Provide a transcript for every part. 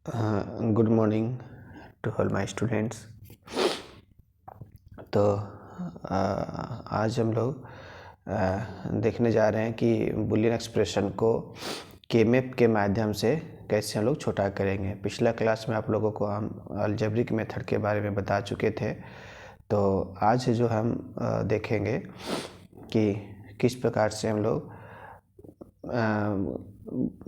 Good morning to all my students. तो आज हम लोग देखने जा रहे हैं कि बुलियन एक्सप्रेशन को केमैप के माध्यम से कैसे हम लोग छोटा करेंगे। पिछला क्लास में आप लोगों को हम अलजेब्रिक मेथड के बारे में बता चुके थे। तो आज जो हम देखेंगे कि किस प्रकार से हम लोग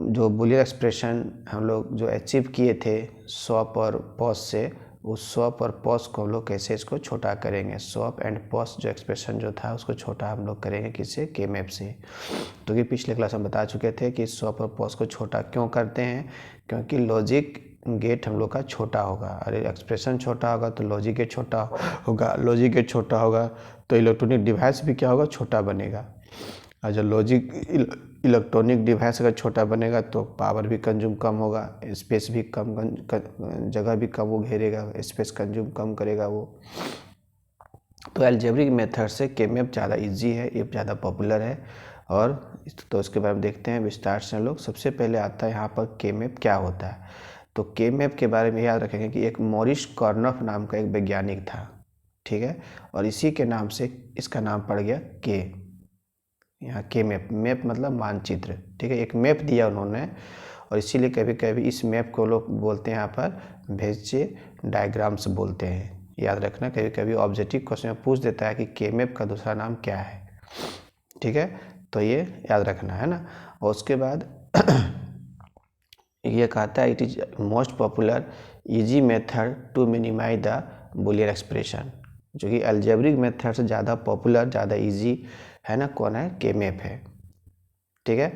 जो बुलियन एक्सप्रेशन हम लोग जो अचीव किए थे स्वैप और पॉज से, उस स्वैप और पॉज को हम लोग कैसे इसको छोटा करेंगे। स्वैप एंड पॉज जो एक्सप्रेशन जो था उसको छोटा हम लोग करेंगे किससे, केमैप से। तो कि पिछले क्लास में बता चुके थे कि स्वैप और पॉज को छोटा क्यों करते हैं, क्योंकि लॉजिक गेट हम लोग का छोटा होगा। अरे एक्सप्रेशन छोटा होगा तो लॉजिक गेट छोटा होगा, लॉजिक गेट छोटा होगा तो इलेक्ट्रॉनिक डिवाइस भी क्या होगा, छोटा बनेगा। और जो लॉजिक इलेक्ट्रॉनिक डिवाइस अगर छोटा बनेगा तो पावर भी कंज्यूम कम होगा, स्पेस भी कम, जगह भी कम वो घेरेगा, स्पेस कंज्यूम कम करेगा वो। तो अलजेब्रिक मेथड से केमैप ज़्यादा इजी है, ये ज़्यादा पॉपुलर है। और तो उसके बारे में देखते हैं विस्तार से हम लोग। सबसे पहले आता है यहाँ पर केमैप क्या होता है। तो केमैप के बारे में याद रखेंगे कि एक मॉरिस कार्नफ नाम का एक वैज्ञानिक था, ठीक है, और इसी के नाम से इसका नाम पड़ गया के। यहाँ के मैप, मैप मतलब मानचित्र, ठीक है, एक मैप दिया उन्होंने, और इसीलिए कभी कभी इस मैप को लोग बोलते हैं यहाँ पर वेन डायग्राम्स बोलते हैं। याद रखना, कभी कभी ऑब्जेक्टिव क्वेश्चन में पूछ देता है कि के मैप का दूसरा नाम क्या है, ठीक है, तो ये याद रखना है ना। और उसके बाद ये कहता है it is most popular easy method to minimize the Boolean expression, जो कि अलजेब्रिक मेथड से ज़्यादा पॉपुलर, ज़्यादा इजी है ना, कौन है, केमैप है, ठीक है।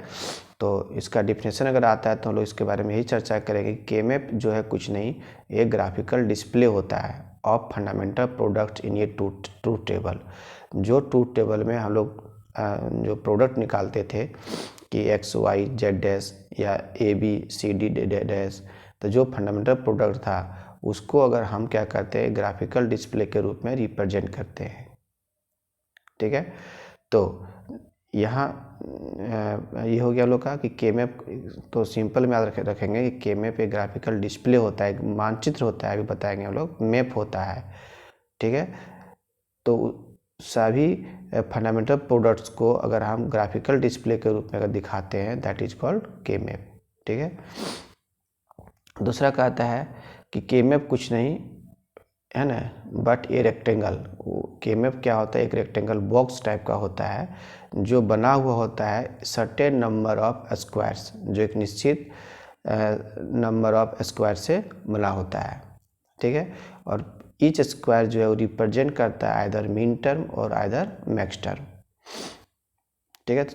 तो इसका डिफिनेशन अगर आता है तो हम लोग इसके बारे में यही चर्चा करेंगे। केमैप जो है कुछ नहीं, एक ग्राफिकल डिस्प्ले होता है of fundamental product in a truth table. जो ट्रूथ टेबल में हम लोग जो प्रोडक्ट निकालते थे कि एक्स वाई जेड डैश या A B C D dash, तो जो फंडामेंटल प्रोडक्ट था उसको अगर हम क्या करते हैं, ग्राफिकल डिस्प्ले के रूप में रिप्रेजेंट करते हैं, ठीक है। तो यहाँ ये हो गया लोग का कि केमैप, तो सिंपल में याद रखेंगे कि केमैप एक ग्राफिकल डिस्प्ले होता है, एक मानचित्र होता है, अभी बताएंगे हम लोग, मैप होता है, ठीक है। तो सभी फंडामेंटल प्रोडक्ट्स को अगर हम ग्राफिकल डिस्प्ले के रूप में अगर दिखाते हैं, दैट इज कॉल्ड केमैप, ठीक है। दूसरा कहता है कि केमैप कुछ नहीं है ना, बट ये रेक्टेंगल, केमैप क्या होता है, एक रेक्टेंगल बॉक्स टाइप का होता है जो बना हुआ होता है सर्टेन नंबर ऑफ स्क्वायर्स, जो एक निश्चित नंबर ऑफ स्क्वायर से बना होता है, ठीक है। और ईच स्क्वायर जो है वो रिप्रेजेंट करता है आइदर मिन टर्म और आइदर मैक्स टर्म, ठीक है। तो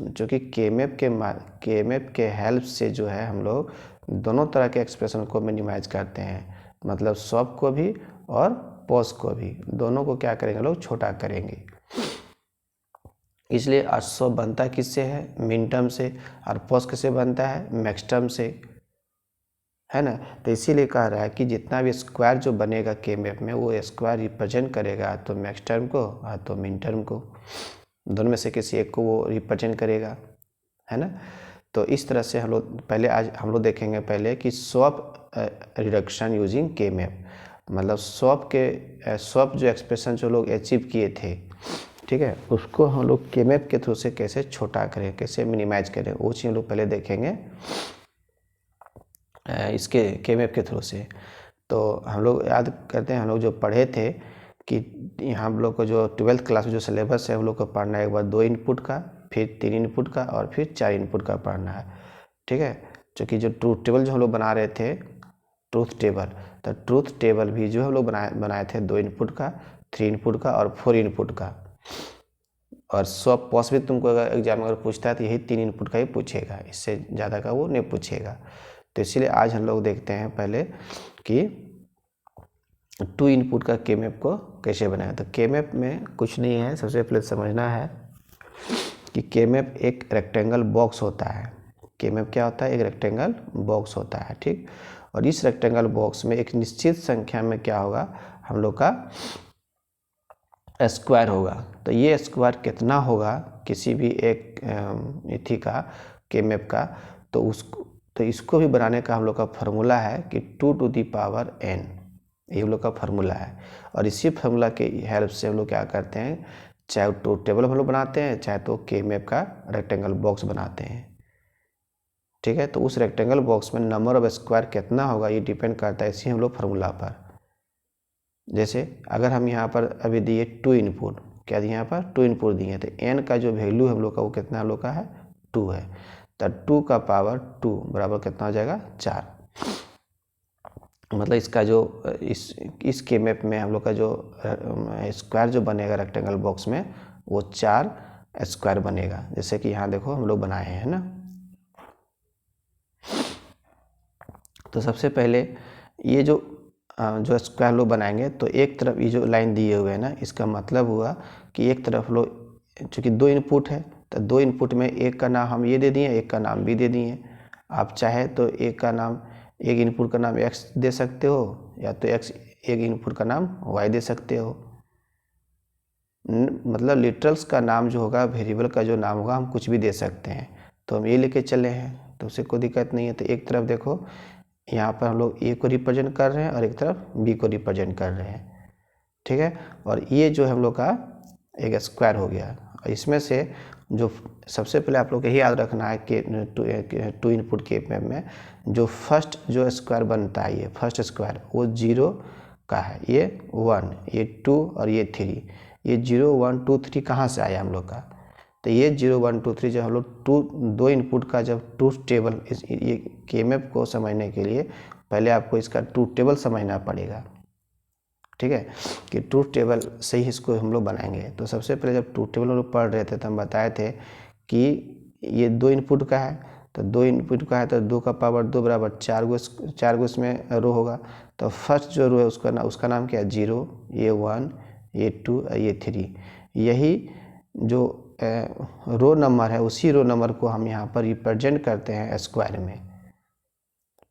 चूँकि केमैप के हेल्प से जो है हम लोग दोनों तरह के एक्सप्रेशन को मिनिमाइज करते हैं, मतलब स्वैप को भी और पॉज को भी, दोनों को क्या करेंगे लोग, छोटा करेंगे। इसलिए स्वैप बनता है किससे है, मिन टर्म से, और पॉज किससे बनता है, मैक्स टर्म से, है ना। तो इसीलिए कह रहा है कि जितना भी स्क्वायर जो बनेगा केमैप में, वो स्क्वायर रिप्रेजेंट करेगा तो मैक्स टर्म को और तो मिन टर्म को, दोनों में से किसी एक को वो रिप्रेजेंट करेगा, है ना। तो इस तरह से हम लोग पहले, आज हम लोग देखेंगे पहले कि स्वैप रिडक्शन यूजिंग केमैप, मतलब स्वैप जो एक्सप्रेशन जो लोग अचीव किए थे, ठीक है, उसको हम लोग केमैप के थ्रू से कैसे छोटा करें, कैसे मिनिमाइज करें, वो चीज़ हम लोग पहले देखेंगे इसके केमैप के थ्रू से। तो हम लोग याद करते हैं, हम लोग जो पढ़े थे कि यहाँ हम लोग को जो 12th क्लास में जो सिलेबस है हम लोग को पढ़ना है, एक बार 2 इनपुट का, फिर 3 इनपुट का और फिर 4 इनपुट का पढ़ना है, ठीक है। क्योंकि जो ट्रूथ टेबल जो हम लोग बना रहे थे, ट्रूथ टेबल, तो ट्रूथ टेबल भी जो हम लोग बनाए थे 2 इनपुट का, 3 इनपुट का और 4 इनपुट का। और स्वैप पॉज भी तुमको अगर एग्जाम अगर पूछता है तो यही 3 इनपुट का ही पूछेगा, इससे ज़्यादा का वो नहीं पूछेगा। तो इसीलिए आज हम लोग देखते हैं पहले कि 2 इनपुट का केमैप को कैसे बनाया। तो केमैप में कुछ नहीं है, सबसे पहले समझना है कि केमैप एक रेक्टेंगल बॉक्स होता है। केमैप क्या होता है, एक रेक्टेंगल बॉक्स होता है, ठीक। और इस रेक्टेंगल बॉक्स में एक निश्चित संख्या में क्या होगा, हम लोग का स्क्वायर होगा। तो ये स्क्वायर कितना होगा किसी भी एक इथी का, केमैप का, तो तो इसको भी बनाने का हम लोग का फार्मूला है कि 2 टू दी पावर n, ये हम लोग का फार्मूला है। और इसी फार्मूला के हेल्प से हम लोग क्या करते हैं, चाहे तो टेबल हम लोग बनाते हैं, चाहे तो के मैप का रेक्टेंगल बॉक्स बनाते हैं। ठीक है, तो उस रेक्टेंगल बॉक्स में नंबर ऑफ स्क्वायर कितना होगा ये डिपेंड करता है इसी हम लोग फार्मूला पर। जैसे अगर हम यहाँ पर अभी दिए 2 इनपुट, क्या दिए यहाँ पर 2 इनपुट दिए, तो n का जो वैल्यू हम लोग का वो कितना हम लोग का है 2 है, तो 2 का पावर 2 बराबर कितना हो जाएगा 4। मतलब इसका जो इस के मैप में हम लोग का जो स्क्वायर जो बनेगा रेक्टेंगल बॉक्स में वो 4 स्क्वायर बनेगा, जैसे कि यहाँ देखो हम लोग बनाए हैं ना। तो सबसे पहले ये जो स्क्वायर लोग बनाएंगे, तो एक तरफ ये जो लाइन दिए हुए हैं ना, इसका मतलब हुआ कि एक तरफ लोग चूँकि 2 इनपुट है, तो 2 इनपुट में एक का नाम हम ये दे दिए, एक का नाम भी दे दिए। आप चाहे तो एक इनपुट का नाम x दे सकते हो, या तो एक इनपुट का नाम y दे सकते हो। मतलब लिटरल्स का नाम जो होगा, वेरिएबल का जो नाम होगा, हम कुछ भी दे सकते हैं। तो हम ये लेके चले हैं तो उससे कोई दिक्कत नहीं है। तो एक तरफ देखो यहाँ पर हम लोग a को रिप्रेजेंट कर रहे हैं और एक तरफ b को रिप्रेजेंट कर रहे हैं। ठीक है, और ये जो हम लोग का एक स्क्वायर हो गया। और इसमें से जो सबसे पहले आप लोग को यही याद रखना है कि 2 इनपुट के मैप में जो फर्स्ट जो स्क्वायर बनता है, ये फर्स्ट स्क्वायर वो 0 का है, ये 1, ये 2 और ये 3। ये 0 1 2 3 कहाँ से आया हम लोग का, तो ये 0 1 2 3 जब हम लोग 2 इनपुट का जब 2 टेबल ये के मैप को समझने के लिए पहले आपको इसका 2 टेबल समझना पड़ेगा। ठीक है, कि 2 टेबल से ही इसको हम लोग बनाएंगे। तो सबसे पहले जब 2 टेबल हम लोग पढ़ रहे थे तो हम बताए थे कि ये 2 इनपुट का है, तो 2 इनपुट का है तो 2 का पावर 2 बराबर 4 गो इसमें रो होगा। तो फर्स्ट जो रो है उसका नाम क्या है 0, ये 1, ये 2 और ये 3। यही जो रो नंबर है उसी रो नंबर को हम यहाँ पर रिप्रेजेंट करते हैं स्क्वायर में।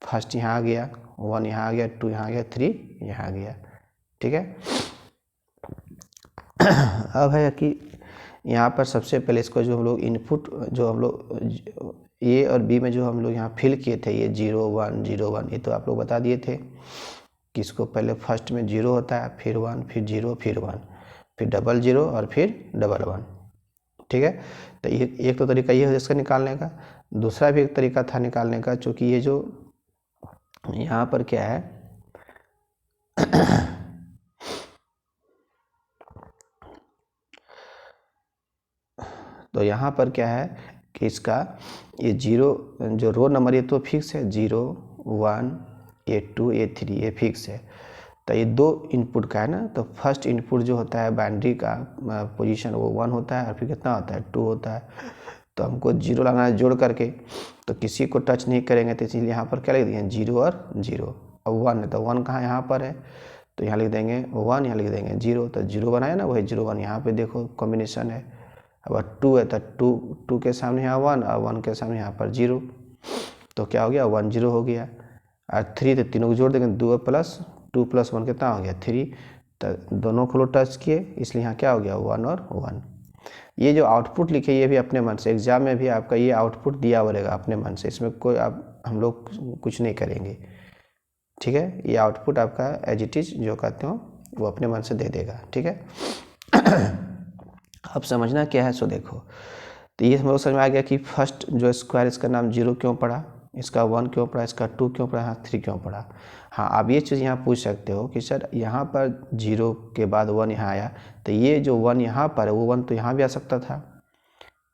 फर्स्ट यहाँ आ गया, 1 यहाँ आ गया, 2 यहाँ आ गया, 3 यहाँ आ गया। ठीक है, अब है कि यहाँ पर सबसे पहले इसको जो हम लोग इनपुट जो हम लोग ए और बी में जो हम लोग यहाँ फिल किए थे, ये 0 1 0 1, ये तो आप लोग बता दिए थे कि इसको पहले फर्स्ट में 0 होता है, फिर 1, फिर 0, फिर 1, फिर 00 और फिर 11। ठीक है, तो ये एक तो तरीका ये है इसका निकालने का। दूसरा भी एक तरीका था निकालने का, चूँकि ये जो यहाँ पर क्या है तो यहाँ पर क्या है कि इसका ये 0 जो रो नंबर ये तो फिक्स है, 0 1 ये 2 ये 3 ये फिक्स है। तो ये 2 इनपुट का है ना, तो फर्स्ट इनपुट जो होता है बाइनरी का पोजीशन वो 1 होता है और फिर कितना होता है 2 होता है। तो हमको 0 लगाना है जोड़ करके, तो किसी को टच नहीं करेंगे, तो इसलिए यहाँ पर क्या लिख दिए 0 और 0। अब 1 है तो 1 कहाँ यहाँ पर है, तो यहाँ लिख देंगे 1, यहाँ लिख देंगे 0। तो 0 बनाया ना, वही 0 1 यहाँ पे देखो कॉम्बिनेशन है। अब 2 है तो 2 के सामने यहाँ 1 और 1 के सामने यहाँ पर 0, तो क्या हो गया 1 0 हो गया। और 3 तो तीनों को जोड़ देंगे, 2 प्लस 2 प्लस 1 कितना हो गया 3। तो दोनों को टच किए, इसलिए यहाँ क्या हो गया 1 और 1। ये जो आउटपुट लिखे ये भी अपने मन से, एग्जाम में भी आपका ये आउटपुट दिया हुआ रहेगा अपने मन से, इसमें कोई हम लोग कुछ नहीं करेंगे। ठीक है, ये आउटपुट आपका एज इट इज जो कहते हो वो अपने मन से दे देगा। ठीक है, अब समझना क्या है सो देखो। तो ये हम लोग समझ में आ गया कि फर्स्ट जो स्क्वायर इसका नाम 0 क्यों पड़ा, इसका 1 क्यों पड़ा, इसका 2 क्यों पड़ा, हाँ 3 क्यों पड़ा। हाँ, आप ये चीज़ यहाँ पूछ सकते हो कि सर यहाँ पर 0 के बाद 1 यहाँ आया, तो ये जो 1 यहाँ पर है वो 1 तो यहाँ भी आ सकता था,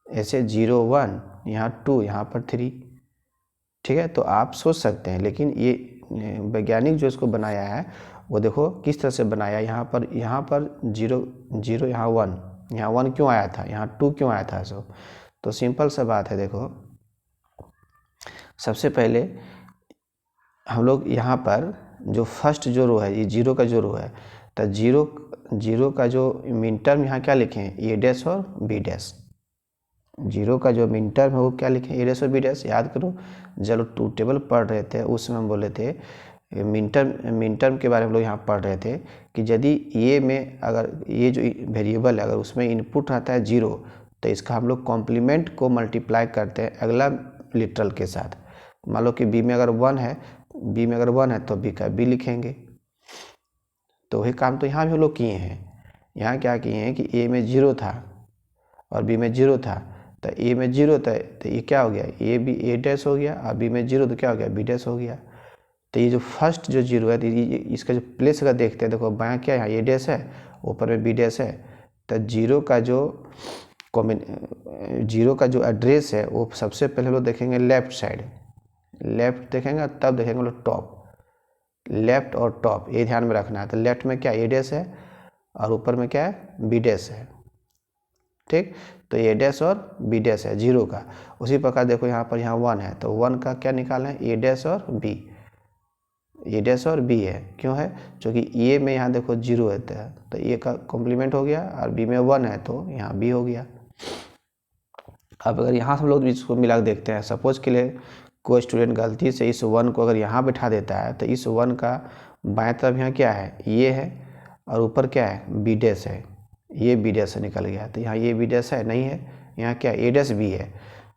ऐसे 0 1 यहाँ 2 यहाँ पर 3। ठीक है, तो आप सोच सकते हैं, लेकिन ये वैज्ञानिक जो इसको बनाया है वो देखो किस तरह से बनाया। यहाँ पर 0 0 यहाँ 1, यहाँ 1 क्यों आया था, यहाँ 2 क्यों आया था। सो तो सिंपल सा बात है, देखो सबसे पहले हम लोग यहाँ पर जो फर्स्ट जो रो है, ये 0 का जो रो है, तो 0 का जो मिन टर्म यहाँ क्या लिखे हैं ए डैश और बी डैश। 0 का जो मिन टर्म है वो क्या लिखे ए डैश और बी डैश। याद करो जब 2 टेबल पढ़ रहे थे उस समय हम बोले थे मिन टर्म के बारे में लोग यहाँ पढ़ रहे थे कि यदि ये में अगर ये जो वेरिएबल है अगर उसमें इनपुट आता है 0, तो इसका हम लोग कॉम्प्लीमेंट को मल्टीप्लाई करते हैं अगला लिटरल के साथ। मान लो कि बी में अगर 1 है, बी में अगर 1 है तो बी का बी लिखेंगे। तो वही काम तो यहाँ भी हम लोग किए हैं। यहाँ क्या किए हैं कि ए में 0 था और बी में 0 था, तो ए में 0 था तो ये क्या हो गया, ए बी ए डैश हो गया, और बी में 0 तो क्या हो गया, बी डैश हो गया। तो ये जो फर्स्ट जो 0 है तो इसका जो प्लेस अगर देखते हैं, देखो बायाँ क्या है, यहाँ ए डैश है, ऊपर में बी डैश है। तो 0 का जो एड्रेस है वो सबसे पहले हम लोग देखेंगे लेफ्ट साइड, लेफ्ट देखेंगे तब देखेंगे हम लोग टॉप, लेफ्ट और टॉप ये ध्यान में रखना है। तो लेफ्ट में क्या ए डैश है और ऊपर में क्या है, बी डैश है। ठीक, तो ए डैश और बी डैश है 0 का। उसी प्रकार देखो यहाँ पर, यहाँ 1 है तो 1 का क्या निकालना है, ए डैश और बी, ए डैश और बी है। क्यों है, क्योंकि ए में यहाँ देखो 0 है तो ए का कॉम्प्लीमेंट हो गया, और बी में 1 है तो यहाँ बी हो गया। अब अगर यहाँ हम लोग इसको मिला के देखते हैं, सपोज के लिए कोई स्टूडेंट गलती से इस 1 को अगर यहाँ बैठा देता है, तो इस 1 का बाएं तरफ यहाँ क्या है, ये है, और ऊपर क्या है, बी डैश है, ये बी डैश से निकल गया। तो यहाँ ये बी डैश है नहीं है, यहाँ क्या ए डैश बी है।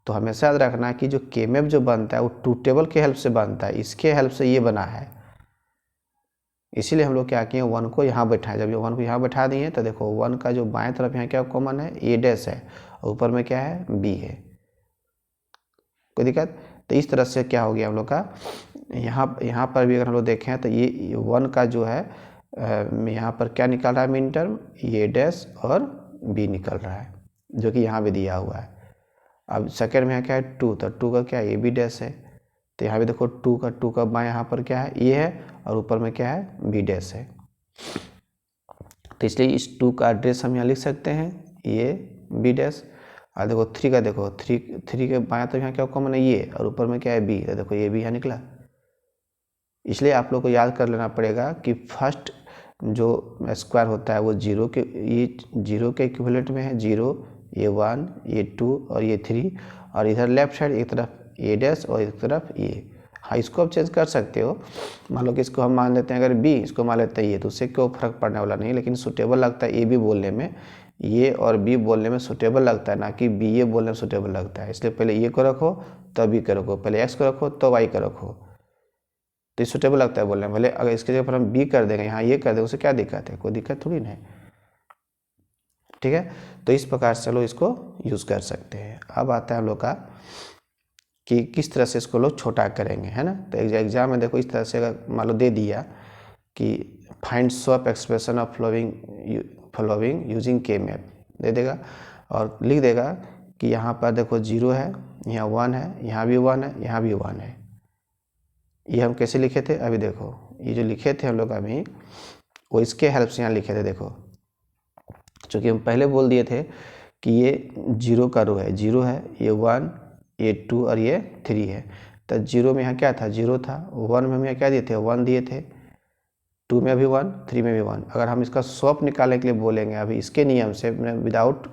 तो हमेशा याद रखना कि जो के मैप जो बनता है वो टू टेबल के हेल्प से बनता है, इसके हेल्प से ये बना है। इसीलिए हम लोग क्या किए, 1 को यहाँ बैठाएं। जब ये 1 को यहाँ बैठा दिए तो देखो 1 का जो बाएं तरफ यहाँ क्या कॉमन है, ए डैश है, और ऊपर में क्या है, बी है। कोई दिक्कत। तो इस तरह से क्या हो गया हम लोग का, यहाँ पर भी अगर हम लोग देखें तो ये 1 का जो है यहाँ पर क्या निकल रहा है, मीन टर्म ए डैश और बी निकल रहा है, जो कि यहाँ भी दिया हुआ है। अब सेकेंड में यहाँ क्या है 2, तो 2 का क्या है, ए बी डैश है। तो यहाँ भी देखो 2 का बाएं यहाँ पर क्या है, ए है, और ऊपर में क्या है, बी डैश है। तो इसलिए इस 2 का एड्रेस हम यहाँ लिख सकते हैं, ए बी डैश। और देखो 3 का, देखो 3 के बाएं तो यहाँ क्या कॉमन है, ये, और ऊपर में क्या है, बी। तो देखो ये भी यहाँ निकला। इसलिए आप लोग को याद कर लेना पड़ेगा कि फर्स्ट जो स्क्वायर होता है वो 0 के, ये 0 के इक्विवेलेंट में है, 0, ये 1, ये 2 और ये 3, और इधर लेफ्ट साइड एक तरफ ए डैश और एक तरफ ये। हाँ, इसको आप चेंज कर सकते हो। मान लो कि इसको हम मान लेते हैं अगर बी, इसको मान लेते हैं ये, तो उससे कोई फर्क पड़ने वाला नहीं, लेकिन सुटेबल लगता है ए बी बोलने में, ये और बी बोलने में सुटेबल लगता है, ना कि बी ये बोलने में सुटेबल लगता है। इसलिए पहले ये को रखो तब बी को रखो, पहले एक्स को रखो तो वाई को रखो, तो ये सुटेबल लगता है बोलने में। भले अगर इसके जगह पर हम बी कर देंगे, यहाँ ये कर देंगे, उससे क्या दिक्कत है, कोई दिक्कत थोड़ी नहीं। ठीक है, तो इस प्रकार से लोग इसको यूज़ कर सकते हैं। अब आता है हम लोग का कि किस तरह से इसको लोग छोटा करेंगे, है ना। तो एग्जाम में देखो इस तरह से अगर मान लो दे दिया कि find swap expression of following using के मैप, दे देगा और लिख देगा कि यहाँ पर देखो 0 है, यहाँ 1 है, यहाँ भी 1 है, यहाँ भी 1 है। ये हम कैसे लिखे थे, अभी देखो ये जो लिखे थे हम लोग अभी, वो इसके हेल्प से यहाँ लिखे थे। देखो चूँकि हम पहले बोल दिए थे कि ये 0 का रो है, 0 है, ये 1, ये 2 और ये 3 है। तो 0 में यहाँ क्या था, 0 था, 1 में हम यहाँ क्या दिए थे, 1 दिए थे, 2 में भी 1, 3 में भी 1। अगर हम इसका स्वैप निकालने के लिए बोलेंगे, अभी इसके नियम से विदाउट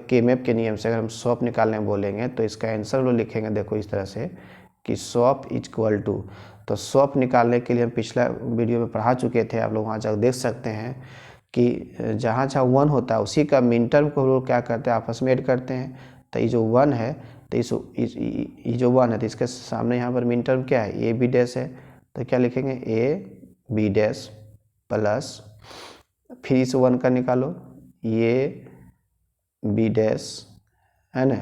के मैप के नियम से अगर हम स्वैप निकालने बोलेंगे, तो इसका आंसर हम लोग लिखेंगे देखो इस तरह से कि स्वैप इक्वल टू। तो स्वैप निकालने के लिए हम पिछला वीडियो में पढ़ा चुके थे, आप लोग वहाँ जाकर देख सकते हैं कि जहाँ 1 होता है उसी का मिन टर्म को हम लोग क्या करते हैं, आपस में ऐड करते हैं। तो ये जो 1 है, तो ये जो 1 है तो इसके सामने यहाँ पर मिन टर्म क्या है, ए बी डैश है। तो क्या लिखेंगे, ए बी डैश प्लस, फिर इस 1 का निकालो, ये बी डैश है ना,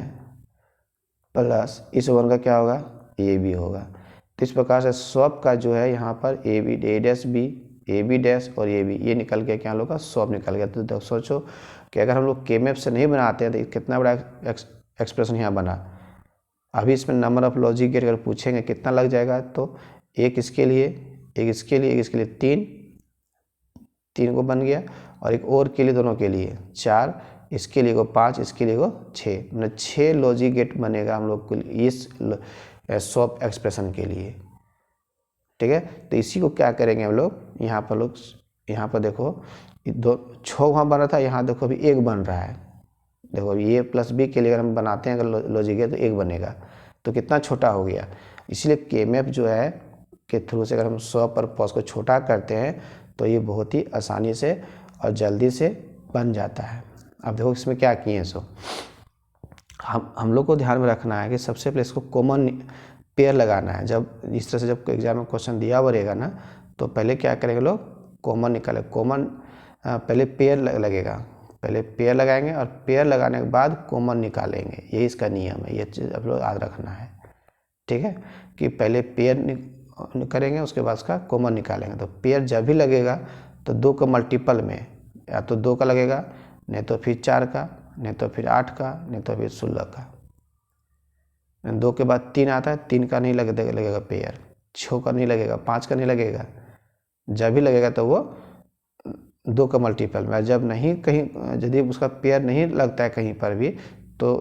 प्लस इस 1 का क्या होगा, ए बी होगा। तो इस प्रकार से स्वैप का जो है यहाँ पर A B A dash B, A B dash और ए बी, ये निकल गया, क्या लोग का स्वैप निकल गया। तो सोचो कि अगर हम लोग के मैप से नहीं बनाते हैं तो कितना बड़ा एक्सप्रेशन यहाँ बना। अभी इसमें नंबर ऑफ लॉजिक गेट अगर पूछेंगे कितना लग जाएगा, तो एक इसके लिए, एक इसके लिए, एक इसके लिए 3 को बन गया, और एक और के लिए, दोनों के लिए 4, इसके लिए को 5, इसके लिए को 6, मतलब 6 लॉजिक गेट बनेगा हम लोग को इस स्वैप एक्सप्रेशन के लिए। ठीक है, तो इसी को क्या करेंगे हम लोग, यहाँ पर देखो 6 वहाँ बन रहा था, यहाँ देखो अभी 1 बन रहा है। देखो अभी ए प्लस बी के लिए अगर हम बनाते हैं अगर लॉजिक है तो 1 बनेगा, तो कितना छोटा हो गया। इसलिए के मैप जो है के थ्रू से अगर हम स्वैप और पॉज को छोटा करते हैं तो ये बहुत ही आसानी से और जल्दी से बन जाता है। अब देखो इसमें क्या किए हैं, सो हम लोग को ध्यान में रखना है कि सबसे पहले इसको कॉमन पेयर लगाना है। जब इस तरह से जब एग्जाम में क्वेश्चन दिया हुआ रहेगा ना, तो पहले क्या करेंगे लोग, कॉमन निकाले। कॉमन पहले पेयर लगेगा, पहले पेयर लगाएंगे और पेयर लगाने के बाद कॉमन निकालेंगे। यही इसका नियम है, ये चीज़ आप लोग याद रखना है, ठीक है, कि पहले पेयर करेंगे उसके बाद उसका कॉमन निकालेंगे। तो पेयर जब भी लगेगा तो 2 का मल्टीपल में, या तो 2 का लगेगा, नहीं तो फिर 4 का, नहीं तो फिर 8 का, नहीं तो फिर 16 का। 2 के बाद 3 आता है, 3 का नहीं लगेगा पेयर, 6 का नहीं लगेगा, 5 का नहीं लगेगा। जब भी लगेगा तो वो 2 का मल्टीपल में। जब नहीं, कहीं यदि उसका पेयर नहीं लगता है कहीं पर भी, तो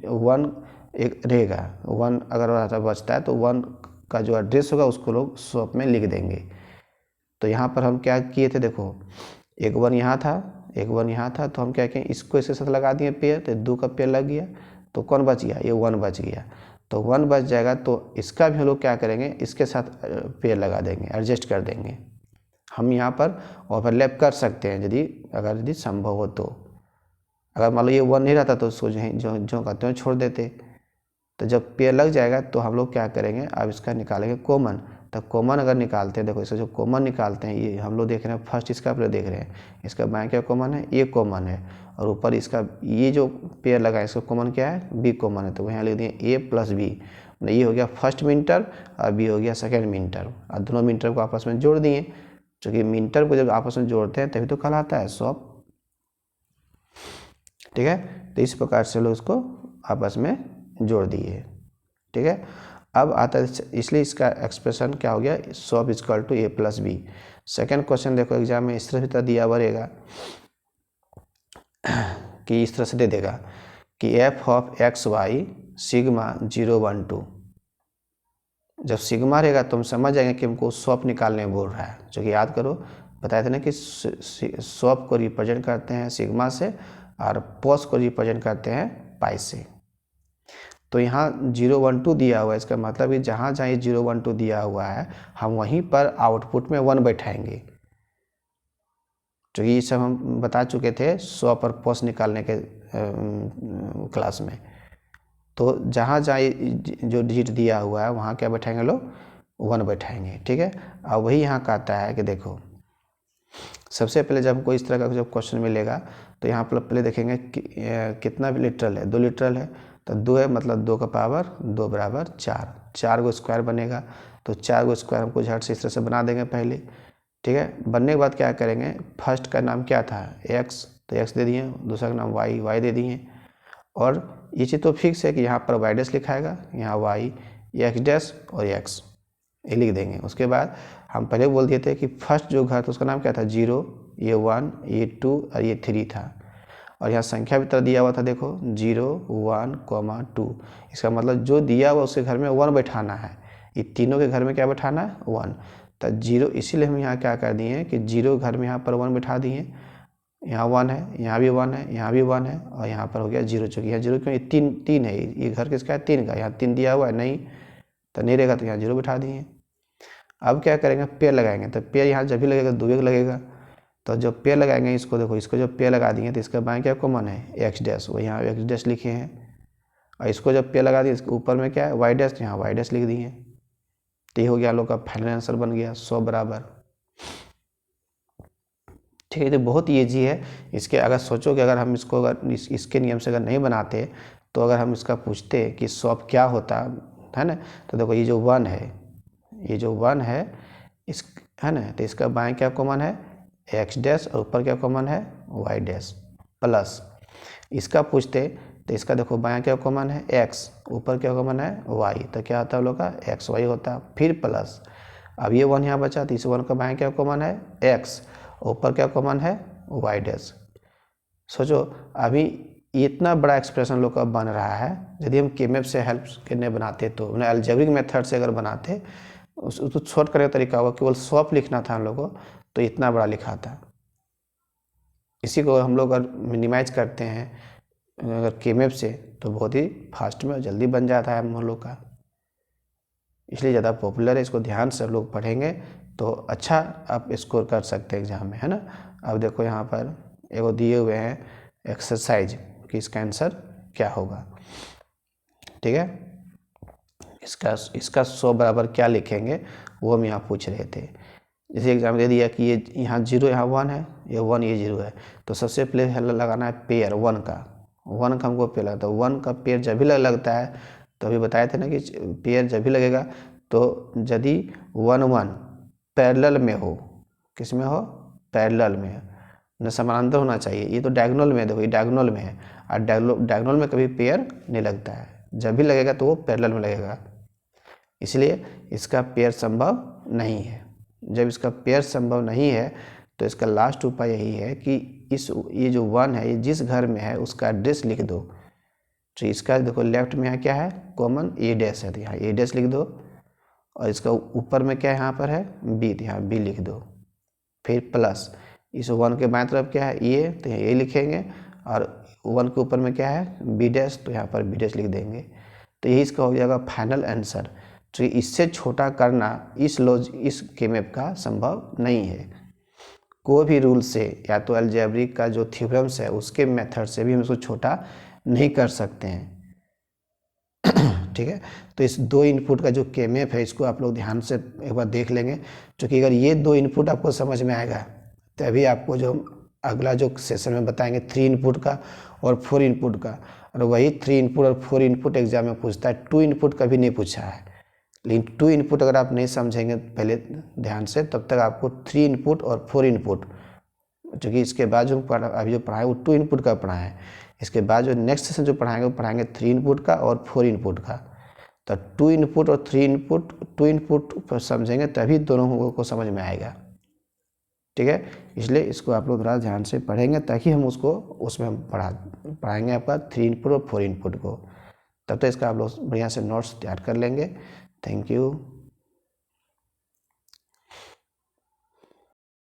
1 एक रहेगा। 1 अगर बचता है तो 1 का जो एड्रेस होगा उसको लोग शॉप में लिख देंगे। तो यहाँ पर हम क्या किए थे, देखो एक 1 यहाँ था, एक 1 यहाँ था, तो हम क्या किए, इसको इसके साथ लगा दिए पेयर, तो 2 का पेयर लग गया, तो कौन बच गया, ये 1 बच गया। तो 1 बच जाएगा, तो इसका भी हम लोग क्या करेंगे, इसके साथ पेयर लगा देंगे, एडजस्ट कर देंगे। हम यहाँ पर ओवरलैप कर सकते हैं यदि संभव हो तो। अगर मान लो ये 1 नहीं रहता तो उसको जो कहते हैं छोड़ देते। तो जब पेयर लग जाएगा तो हम लोग क्या करेंगे, अब इसका निकालेंगे कॉमन। तो कॉमन अगर निकालते हैं, देखो इसका जो कॉमन निकालते हैं, ये हम लोग देख रहे हैं फर्स्ट इसका पेयर देख रहे हैं, इसका बाएं क्या कॉमन है, ए कॉमन है, और ऊपर इसका ये जो पेयर लगा है इसका कॉमन क्या है, बी कॉमन है। तो यहाँ लिख दिए ए प्लस बी, ये हो गया फर्स्ट मिनटर और बी हो गया सेकेंड मिनटर, और दोनों मिनटर को आपस में जोड़ दिए। क्योंकि मिनटर को जब आपस में जोड़ते हैं तभी तो कहलाता है शॉप, ठीक है। तो इस प्रकार से लोग उसको आपस में जोड़ दिए, ठीक है। अब आता है, इसलिए इसका एक्सप्रेशन क्या हो गया, SOP is equal to A plus B. Second question देखो एग्जाम में इस तरह से दिया हुआ रहेगा कि इस तरह से दे देगा कि f of x y sigma 0 1 2। जब सिग्मा रहेगा तो हम समझ जाएंगे कि हमको शॉप निकालने बोल रहा है। जो कि याद करो, बताए थे ना कि शॉप को रिप्रेजेंट करते हैं सिग्मा से और पॉस को रिप्रेजेंट करते हैं पाई से। तो यहाँ 0 1 2 दिया हुआ है, इसका मतलब कि जहाँ जहाँ ये 0 1 2 दिया हुआ है हम वहीं पर आउटपुट में 1 बैठाएंगे। तो ये सब हम बता चुके थे शॉप और पॉस निकालने के क्लास में। तो जहाँ जहाँ जो डिजिट दिया हुआ है वहाँ क्या बैठाएंगे लोग, 1 बैठाएंगे, ठीक है। अब वही यहाँ कहता है कि देखो सबसे पहले जब हमको इस तरह का जब क्वेश्चन मिलेगा तो यहाँ पर पहले देखेंगे कि कितना भी लिटरल है, 2 लिटरल है, तो 2 है मतलब 2 का पावर 2 बराबर 4, 4 को स्क्वायर बनेगा। तो 4 को स्क्वायर हमको झट से इस तरह से बना देंगे पहले, ठीक है। बनने के बाद क्या करेंगे, फर्स्ट का नाम क्या था एक्स, तो एक्स दे दिए, दूसरा का नाम वाई, वाई दे दिए, और ये चीज़ तो फिक्स है कि यहाँ पर वाई डैश लिखाएगा, यहाँ वाई, एक्स डैश और एक्स ये लिख देंगे। उसके बाद हम पहले बोल दिए थे कि फर्स्ट जो घर था उसका नाम क्या था 0, ये 1, ये 2 और ये 3 था, और यहाँ संख्या भी तरह दिया हुआ था, देखो 0 1 2। इसका मतलब जो दिया हुआ उसके घर में 1 बैठाना है, ये तीनों के घर में क्या बैठाना है 1। तो 0, इसीलिए हम यहाँ क्या कर दिए कि 0 घर में यहाँ पर 1 बैठा दिए, यहाँ 1 है, यहाँ भी 1 है, यहाँ भी 1 है, और यहाँ पर हो गया 0। चूँकि यहाँ 0 क्यों, ये 3 है, ये घर किसका है 3 का, यहाँ 3 दिया हुआ है नहीं, तो नहीं रहेगा तो यहाँ 0 बैठा दिए। अब क्या करेंगे, पेयर लगाएंगे। तो पेयर यहाँ जब भी लगेगा 2 लगेगा, तो जब पेयर लगाएंगे इसको, देखो इसको जब पेयर लगा दिए तो इसका बाएं क्या कॉमन है एक्स डैश, वो यहाँ एक्स डैश लिखे हैं, और इसको जब पेयर लगा दिए इसके ऊपर में क्या है वाई डैश, यहाँ वाई डैश लिख दिए। तो ये हो गया लोग का फाइनल आंसर बन गया 100 बराबर, ठीक है। तो बहुत ईजी है। इसके अगर सोचो कि अगर हम इसको अगर इसके नियम से अगर नहीं बनाते तो अगर हम इसका पूछते कि शॉप क्या होता है ना, तो देखो ये जो 1 है, ये जो 1 है इस है ना, तो इसका बाएं क्या कॉमन है एक्स डैश, और ऊपर क्या कॉमन है वाई डैश, प्लस इसका पूछते तो इसका देखो बाएं क्या कॉमन है एक्स, ऊपर क्या कॉमन है वाई, तो क्या होता है लोग का एक्स वाई होता, फिर प्लस। अब ये 1 यहाँ बचा तो इस 1 का बाएं क्या कॉमन है एक्स, ऊपर क्या कॉमन है वाई डैश। सोचो अभी इतना बड़ा एक्सप्रेशन लोग का बन रहा है, यदि हम केमेप से हेल्प करने बनाते तो उन्हें अलजेब्रिक मेथड से अगर बनाते तो शॉर्ट करने का तरीका होगा, केवल शॉप लिखना था हम लोग को तो इतना बड़ा लिखा था। इसी को हम लोग अगर मिनिमाइज करते हैं अगर केमेप से तो बहुत ही फास्ट में जल्दी बन जाता है हम लोग का, इसलिए ज़्यादा पॉपुलर है। इसको ध्यान से लोग पढ़ेंगे तो अच्छा आप स्कोर कर सकते हैं एग्जाम में, है ना। अब देखो यहाँ पर एगो दिए हुए हैं एक्सरसाइज कि इसका आंसर क्या होगा, ठीक है। इसका 100 बराबर क्या लिखेंगे वो हम यहाँ पूछ रहे थे। जैसे एग्जाम दे दिया कि ये यहाँ 0 यहाँ 1 है, ये 1 ये 0 है, तो सबसे पहले लगाना है पेयर 1 का। 1 का हमको पेयर लगता है, 1 का पेयर जब भी लगता है, तो अभी बताए थे ना कि पेयर जब भी लगेगा तो यदि 1 1 पैरेलल में हो, किस में हो, पैरेलल में, न समानांतर होना चाहिए। ये तो डायगोनल में, देखो ये डायगोनल में है, और डायगोनल में कभी पेयर नहीं लगता है, जब भी लगेगा तो वो पैरेलल में लगेगा, इसलिए इसका पेयर संभव नहीं है। जब इसका पेयर संभव नहीं है तो इसका लास्ट उपाय यही है कि ये जो 1 है, ये जिस घर में है उसका एड्रेस लिख दो। तो इसका देखो लेफ्ट में यहाँ क्या है, कॉमन ए डैश है, तो यहाँ ए डैश लिख दो, और इसका ऊपर में क्या है, यहाँ पर है बी, तो यहाँ बी लिख दो। फिर प्लस इस 1 के बाएं तरफ क्या है ए, तो यहाँ ए लिखेंगे, और 1 के ऊपर में क्या है बी डैश, तो यहाँ पर बी डैश लिख देंगे। तो यही इसका हो जाएगा फाइनल आंसर। तो इससे छोटा करना इस केमेप का संभव नहीं है। कोई भी रूल से, या तो अलजेब्रिक का जो थ्योरम्स है उसके मेथड से भी हम इसको छोटा नहीं कर सकते हैं। ठीक है, तो इस 2 इनपुट का जो केमेप है इसको आप लोग ध्यान से एक बार देख लेंगे, क्योंकि अगर ये 2 इनपुट आपको समझ में आएगा तभी आपको जो अगला जो सेशन में बताएंगे 3 इनपुट का और 4 इनपुट का, और वही 3 इनपुट और 4 इनपुट एग्जाम में पूछता है, 2 इनपुट कभी नहीं पूछा है। लेकिन 2 इनपुट अगर आप नहीं समझेंगे पहले ध्यान से, तब तक आपको 3 इनपुट और 4 इनपुट, क्योंकि इसके बाद जो अभी जो पढ़ाए वो 2 इनपुट का पढ़ाए हैं, इसके बाद जो नेक्स्ट सेशन जो पढ़ाएंगे वो पढ़ाएंगे 3 इनपुट का और 4 इनपुट का। तो 2 इनपुट और 3 इनपुट, 2 इनपुट पर समझेंगे तभी दोनों को समझ में आएगा। ठीक है, इसलिए इसको आप लोग थोड़ा ध्यान से पढ़ेंगे, ताकि हम उसको उसमें हम पढ़ाएंगे आपका 3 इनपुट और 4 इनपुट को। तब तक इसका आप लोग बढ़िया से नोट्स तैयार कर लेंगे। Thank you.